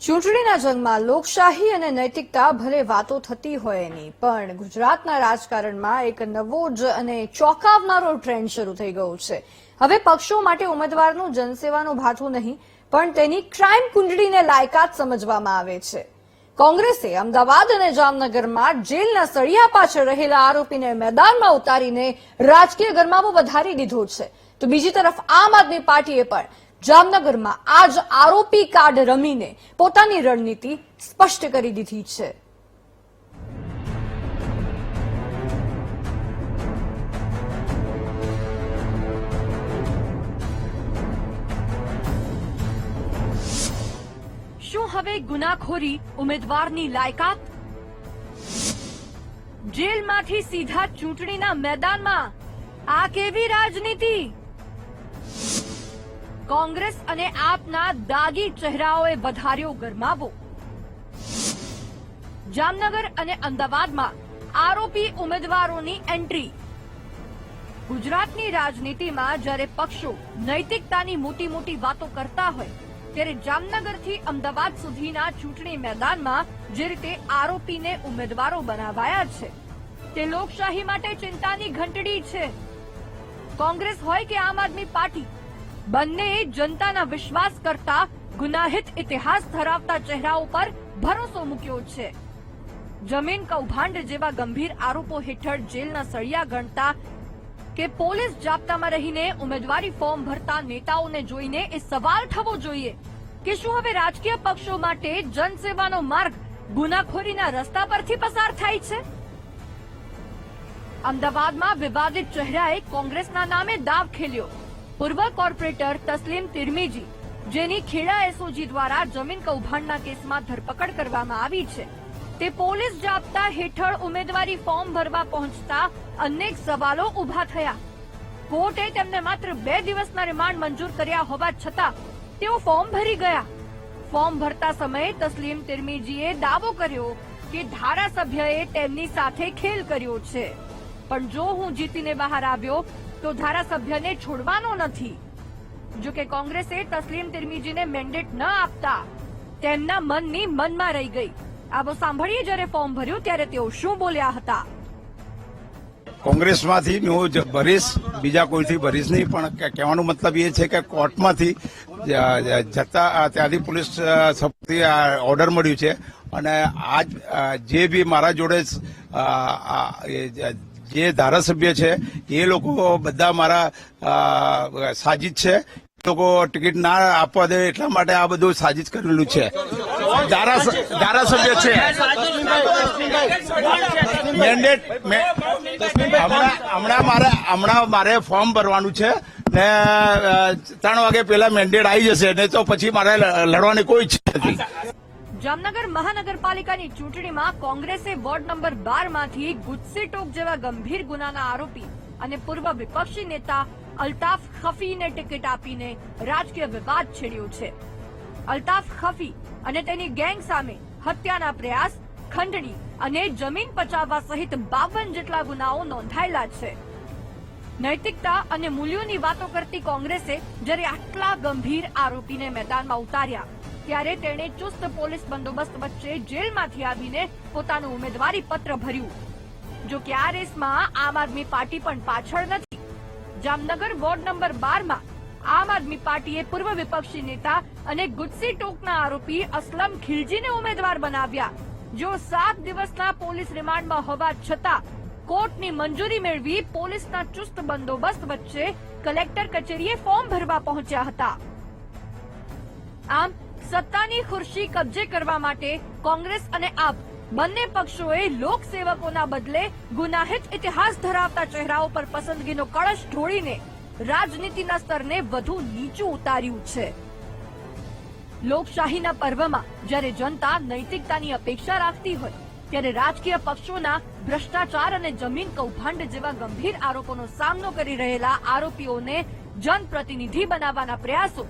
ચૂંટણીના જંગમાં લોકશાહી અને નૈતિકતા ભલે વાતો થતી હોય એની, પણ ગુજરાતના રાજકારણમાં એક નવો જ અને ચોંકાવનારો ટ્રેન્ડ શરૂ થઈ ગયો છે. હવે પક્ષો માટે ઉમેદવારનું જનસેવાનું ભાથું નહીં, પણ તેની ક્રાઇમ કુંડળીને લાયકાત સમજવામાં આવે છે. કોંગ્રેસે અમદાવાદ અને જામનગરમાં જેલના સળિયા પાછળ રહેલા આરોપીને મેદાનમાં ઉતારીને રાજકીય ગરમાવો વધારી દીધો છે, તો બીજી તરફ આમ આદમી પાર્ટીએ પણ જામનગરમાં આ જ આરોપી કાર્ડ રમીને પોતાની રણનીતિ સ્પષ્ટ કરી દીધી છે. શું હવે ગુનાખોરી ઉમેદવારની લાયકાત? જેલમાંથી સીધા ચૂંટણીના મેદાનમાં, આ કેવી રાજનીતિ? કોંગ્રેસ અને આપના દાગી ચહેરાઓએ વધાર્યો ગરમાવો. જામનગર અને અમદાવાદમાં આરોપી ઉમેદવારોની એન્ટ્રી. ગુજરાતની રાજનીતિમાં જ્યારે પક્ષો નૈતિકતાની મોટી મોટી વાતો કરતા હોય, ત્યારે જામનગરથી અમદાવાદ સુધીના ચૂંટણી મેદાનમાં જે રીતે આરોપીને ઉમેદવારો બનાવાયા છે, તે લોકશાહી માટે ચિંતાની ઘંટડી છે. કોંગ્રેસ હોય કે આમ આદમી પાર્ટી, બંનેએ જનતાના વિશ્વાસ કરતા ગુનાહિત ઇતિહાસ ધરાવતા ચહેરાઓ પર ભરોસો મૂક્યો છે. જમીન કૌભાંડ જેવા ગંભીર આરોપો હેઠળ જેલના સળિયા ગણતા કે પોલીસ જાપ્તામાં રહીને ઉમેદવારી ફોર્મ ભરતા નેતાઓને જોઈને એ સવાલ થવો જોઈએ કે શું હવે રાજકીય પક્ષો માટે જનસેવાનો માર્ગ ગુનાખોરીના રસ્તા પરથી પસાર થાય છે? અમદાવાદમાં વિવાદિત ચહેરાએ કોંગ્રેસના નામે દાવ ખેલ્યો. પૂર્વ કોર્પોરેટર તસ્લીમ તિરમીજી, જેની ખેડા એસઓજી દ્વારા જમીન કૌભાંડના કેસમાં ધરપકડ કરવામાં આવી છે, તે પોલીસ જાપ્તા હેઠળ ઉમેદવારી ફોર્મ ભરવા પહોંચતા અનેક સવાલો ઉભા થયા. કોર્ટે તેમને માત્ર 2 દિવસના રિમાન્ડ મંજૂર કર્યા હોવા છતાં તેઓ ફોર્મ ભરી ગયા. ફોર્મ ભરતા સમયે તસ્લીમ તિરમીજીએ દાવો કર્યો કે ધારાસભ્યએ તેમની સાથે ખેલ કર્યો છે, પણ જો હું જીતીને બહાર આવ્યો તો ધારાસભ્યને છોડવાનો નથી. જો કે કોંગ્રેસે તસ્લીમ તિરમીજીને મેન્ડેટ ન આપતા તેમના મનની મનમાં રહી ગઈ. આવો સાંભળીએ જ્યારે ફોર્મ ભર્યું ત્યારે તેઓ શું બોલ્યા હતા. કોંગ્રેસમાંથી હું ભરીશ, બીજા કોઈથી ભરીશ નહીં, પણ કહેવાનો મતલબ એ છે કે કોર્ટમાંથી જતા ત્યાંથી પોલીસ સપથી ઓર્ડર મળ્યું છે, અને આજ જે બી મારા જોડે જે ધારાસભ્ય છે એ લોકો બધા મારા સાજિદ છે. લોકો ટિકિટ ના આપવા દે એટલા માટે આ બધું સાજિદ કરેલું છે. ધારાસભ્ય છે મેન્ડેટ. હમણાં મારે ફોર્મ ભરવાનું છે ને 3 વાગે પહેલા મેન્ડેટ આવી જશે, ને તો પછી મારે લડવાની કોઈ ઈચ્છા નથી. જામનગર મહાનગરપાલિકાની ચૂંટણીમાં કોંગ્રેસે વોર્ડ નંબર 12 માંથી ગુજસી ટોક જેવા ગંભીર ગુનાના આરોપી અને પૂર્વ વિપક્ષી નેતા અલ્તાફ ખફીને ટિકિટ આપીને રાજકીય વિવાદ છેડ્યો છે. અલ્તાફ ખફી અને તેની ગેંગ સામે હત્યાના પ્રયાસ, ખંડણી અને જમીન પચાવવા સહિત 52 જેટલા ગુનાઓ નોંધાયેલા છે. નૈતિકતા અને મૂલ્યોની વાતો કરતી કોંગ્રેસે જ્યારે આટલા ગંભીર આરોપીને મેદાનમાં ઉતાર્યા, ત્યારે તેણે ચુસ્ત પોલીસ બંદોબસ્ત વચ્ચે જેલમાંથી આવીને પોતાનું ઉમેદવારી પત્ર ભર્યું. જો કે આ રેસમાં આમ આદમી પાર્ટી પણ પાછળ નથી. જામનગર વોર્ડ નંબર 12માં આમ આદમી પાર્ટીએ પૂર્વ વિપક્ષી નેતા અને ગુજસી ટોકના આરોપી અસલમ ખિલજીને ઉમેદવાર બનાવ્યા, જેઓ 7 દિવસના પોલીસ રિમાન્ડમાં હોવા છતાં કોર્ટની મંજૂરી મેળવી પોલીસના ચુસ્ત બંદોબસ્ત વચ્ચે કલેક્ટર કચેરીએ ફોર્મ ભરવા પહોંચ્યા હતા. આમ સત્તાની ખુરશી કબજે કરવા માટે કોંગ્રેસ અને આપ બંને પક્ષોએ લોકસેવકોના બદલે ગુનાહિત ઇતિહાસ ધરાવતા ચહેરાઓ પર પસંદગીનો કળશ ઢોળીને રાજનીતિના સ્તરને વધુ નીચું ઉતાર્યું છે. લોકશાહીના પર્વમાં જ્યારે જનતા નૈતિકતાની અપેક્ષા રાખતી હોય, ત્યારે રાજકીય પક્ષોના ભ્રષ્ટાચાર અને જમીન કૌભાંડ જેવા ગંભીર આરોપોનો સામનો કરી રહેલા આરોપીઓને જનપ્રતિનિધિ બનાવવાના પ્રયાસો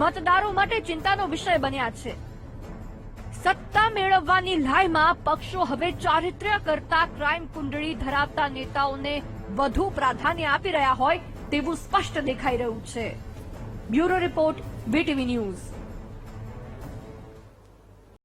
મતદારો માટે ચિંતાનો વિષય બન્યા છે. સત્તા મેળવવાની લાયમાં પક્ષો હવે ચારિત્ર્ય કરતા ક્રાઇમ કુંડળી ધરાવતા નેતાઓને વધુ પ્રાધાન્ય આપી રહ્યા હોય તેવું સ્પષ્ટ દેખાઈ રહ્યું છે. Bureau report, VTV news.